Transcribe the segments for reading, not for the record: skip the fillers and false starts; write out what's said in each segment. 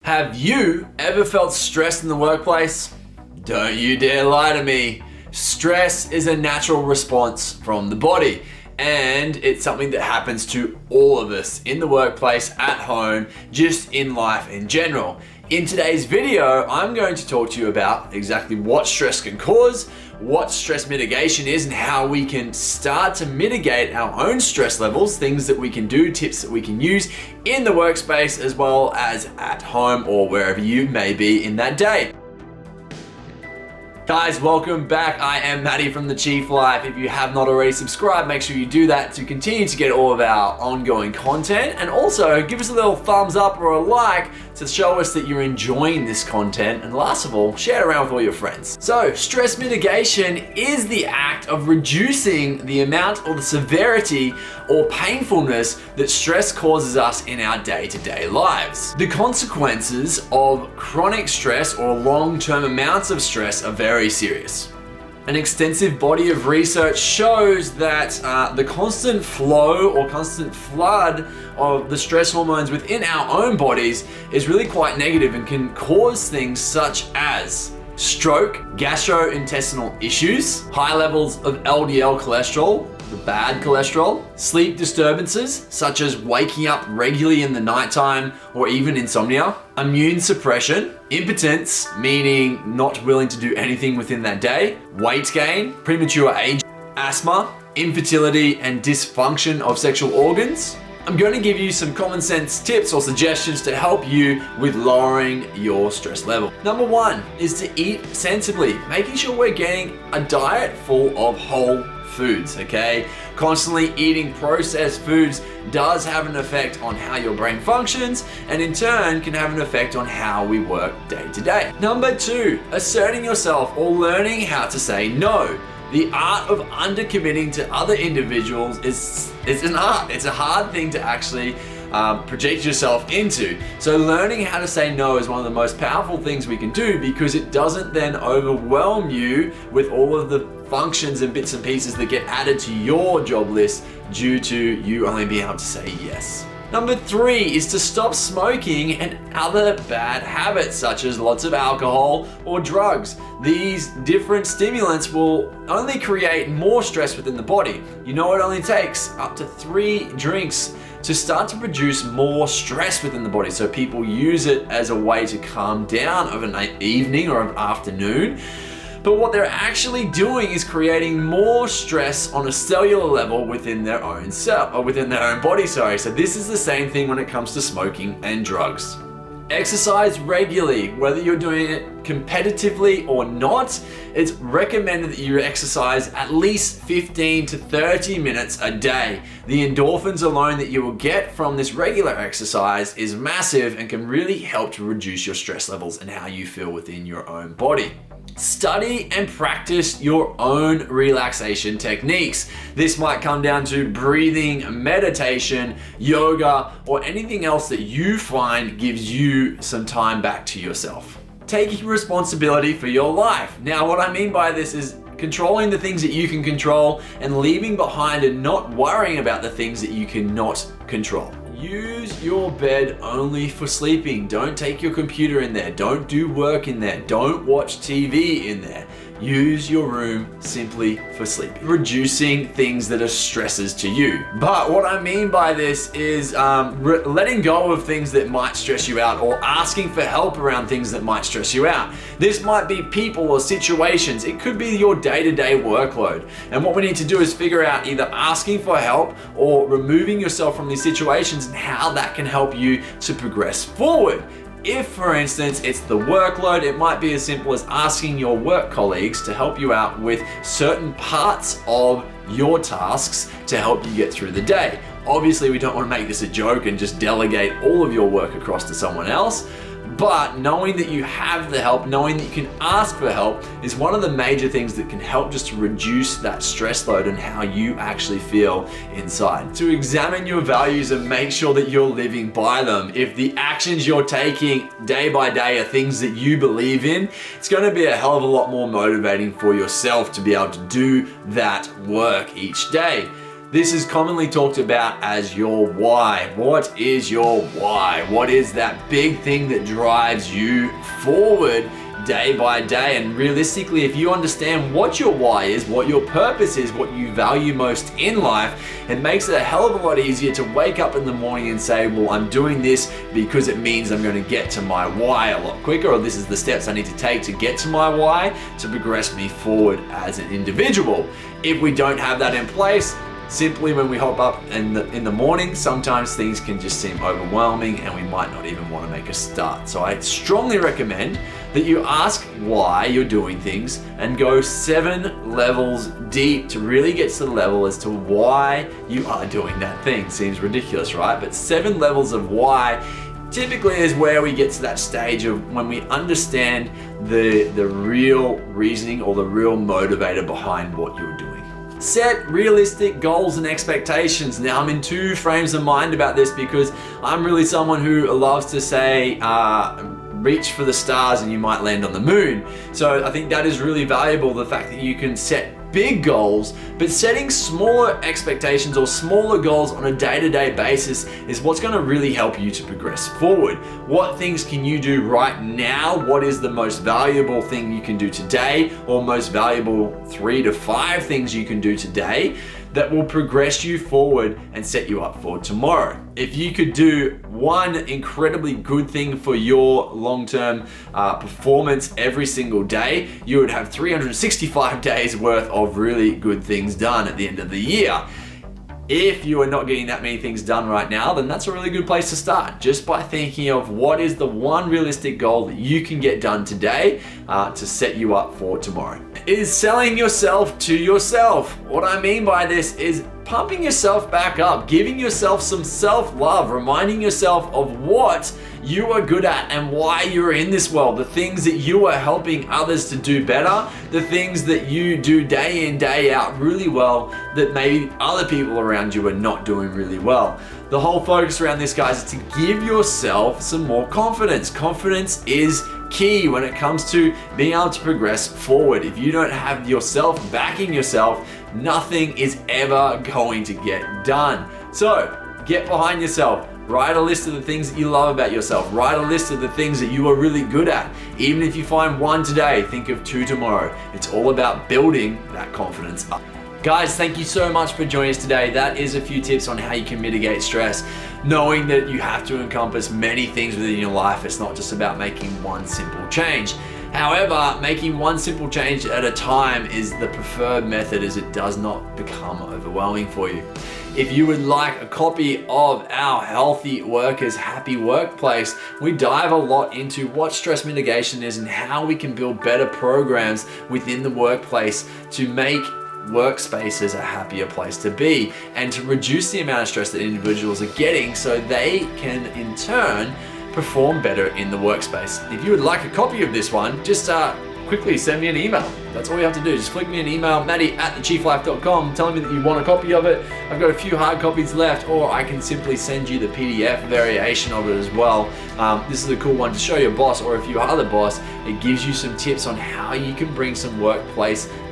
Have you ever felt stressed in the workplace? Don't you dare lie to me. Stress is a natural response from the body, and it's something that happens to all of us in the workplace, at home, just in life in general. In today's video, I'm going to talk to you about exactly what stress can cause, what stress mitigation is, and how we can start to mitigate our own stress levels, things that we can do, tips that we can use in the workspace as well as at home or wherever you may be in that day. Guys, welcome back. I am Matty from The Chief Life. If you have not already subscribed, make sure you do that to continue to get all of our ongoing content. And also give us a little thumbs up or a like to show us that you're enjoying this content. And last of all, share it around with all your friends. So, stress mitigation is the act of reducing the amount or the severity or painfulness that stress causes us in our day-to-day lives. The consequences of chronic stress or long-term amounts of stress are very serious. An extensive body of research shows that the constant flow or constant flood of the stress hormones within our own bodies is really quite negative and can cause things such as stroke, gastrointestinal issues, high levels of LDL cholesterol, the bad cholesterol, sleep disturbances such as waking up regularly in the nighttime or even insomnia, immune suppression, impotence, meaning not willing to do anything within that day, weight gain, premature age, asthma, infertility, and dysfunction of sexual organs. I'm going to give you some common sense tips or suggestions to help you with lowering your stress level. Number one is to eat sensibly, making sure we're getting a diet full of whole foods, okay? Constantly eating processed foods does have an effect on how your brain functions, and in turn can have an effect on how we work day to day. Number two, asserting yourself or learning how to say no. The art of undercommitting to other individuals is an art. It's a hard thing to actually project yourself into. So learning how to say no is one of the most powerful things we can do, because it doesn't then overwhelm you with all of the functions and bits and pieces that get added to your job list due to you only being able to say yes. Number three is to stop smoking and other bad habits such as lots of alcohol or drugs. These different stimulants will only create more stress within the body. You know, it only takes up to 3 drinks to start to produce more stress within the body. So people use it as a way to calm down of an evening or an afternoon. But what they're actually doing is creating more stress on a cellular level within their own cell, or within their own body, sorry. So this is the same thing when it comes to smoking and drugs. Exercise regularly, whether you're doing it competitively or not. It's recommended that you exercise at least 15 to 30 minutes a day. The endorphins alone that you will get from this regular exercise is massive and can really help to reduce your stress levels and how you feel within your own body. Study and practice your own relaxation techniques. This might come down to breathing, meditation, yoga, or anything else that you find gives you some time back to yourself. Taking responsibility for your life. Now, what I mean by this is controlling the things that you can control and leaving behind and not worrying about the things that you cannot control. Use your bed only for sleeping. Don't take your computer in there. Don't do work in there. Don't watch TV in there. Use your room simply for sleeping. Reducing things that are stresses to you. But what I mean by this is letting go of things that might stress you out, or asking for help around things that might stress you out. This might be people or situations. It could be your day-to-day workload. And what we need to do is figure out either asking for help or removing yourself from these situations and how that can help you to progress forward. If, for instance, it's the workload, it might be as simple as asking your work colleagues to help you out with certain parts of your tasks to help you get through the day. Obviously, we don't want to make this a joke and just delegate all of your work across to someone else. But knowing that you have the help, knowing that you can ask for help is one of the major things that can help just to reduce that stress load and how you actually feel inside. To examine your values and make sure that you're living by them. If the actions you're taking day by day are things that you believe in, it's going to be a hell of a lot more motivating for yourself to be able to do that work each day. This is commonly talked about as your why. What is your why? What is that big thing that drives you forward day by day? And realistically, if you understand what your why is, what your purpose is, what you value most in life, it makes it a hell of a lot easier to wake up in the morning and say, well, I'm doing this because it means I'm going to get to my why a lot quicker, or this is the steps I need to take to get to my why to progress me forward as an individual. If we don't have that in place, simply when we hop up in the morning, sometimes things can just seem overwhelming and we might not even want to make a start. So I strongly recommend that you ask why you're doing things and go 7 levels deep to really get to the level as to why you are doing that thing. Seems ridiculous, right? But 7 levels of why typically is where we get to that stage of when we understand the real reasoning or the real motivator behind what you're doing. Set realistic goals and expectations. Now, I'm in 2 frames of mind about this because I'm really someone who loves to say, reach for the stars and you might land on the moon. So I think that is really valuable, the fact that you can set big goals, but setting smaller expectations or smaller goals on a day-to-day basis is what's going to really help you to progress forward. What things can you do right now? What is the most valuable thing you can do today, or most valuable 3 to 5 things you can do today that will progress you forward and set you up for tomorrow? If you could do one incredibly good thing for your long-term performance every single day, you would have 365 days worth of really good things done at the end of the year. If you are not getting that many things done right now, then that's a really good place to start. Just by thinking of what is the one realistic goal that you can get done today to set you up for tomorrow. Is selling yourself to yourself. What I mean by this is pumping yourself back up, giving yourself some self-love, reminding yourself of what you are good at and why you're in this world, the things that you are helping others to do better, the things that you do day in, day out really well that maybe other people around you are not doing really well. The whole focus around this, guys, is to give yourself some more confidence. Confidence is key when it comes to being able to progress forward. If you don't have yourself backing yourself, nothing is ever going to get done. So get behind yourself. Write a list of the things that you love about yourself. Write a list of the things that you are really good at. Even if you find 1 today, think of 2 tomorrow. It's all about building that confidence up. Guys, thank you so much for joining us today. That is a few tips on how you can mitigate stress. Knowing that you have to encompass many things within your life. It's not just about making one simple change. However, making one simple change at a time is the preferred method, as it does not become overwhelming for you. If you would like a copy of our Healthy Workers Happy Workplace, we dive a lot into what stress mitigation is and how we can build better programs within the workplace to make workspaces a happier place to be and to reduce the amount of stress that individuals are getting so they can in turn perform better in the workspace. If you would like a copy of this one, just quickly send me an email. That's all you have to do. Just flick me an email, Matty@thechieflife.com, telling me that you want a copy of it. I've got a few hard copies left, or I can simply send you the PDF variation of it as well. This is a cool one to show your boss, or if you are the boss, it gives you some tips on how you can bring some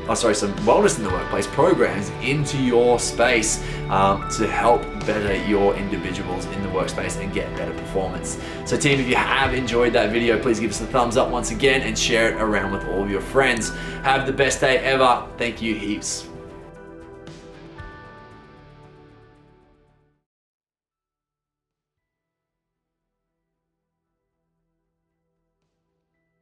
some wellness in the workplace programs into your space to help better your individuals in the workspace and get better performance. So team, if you have enjoyed that video, please give us a thumbs up once again and share it around with all of your friends. Have the best day ever. Thank you heaps.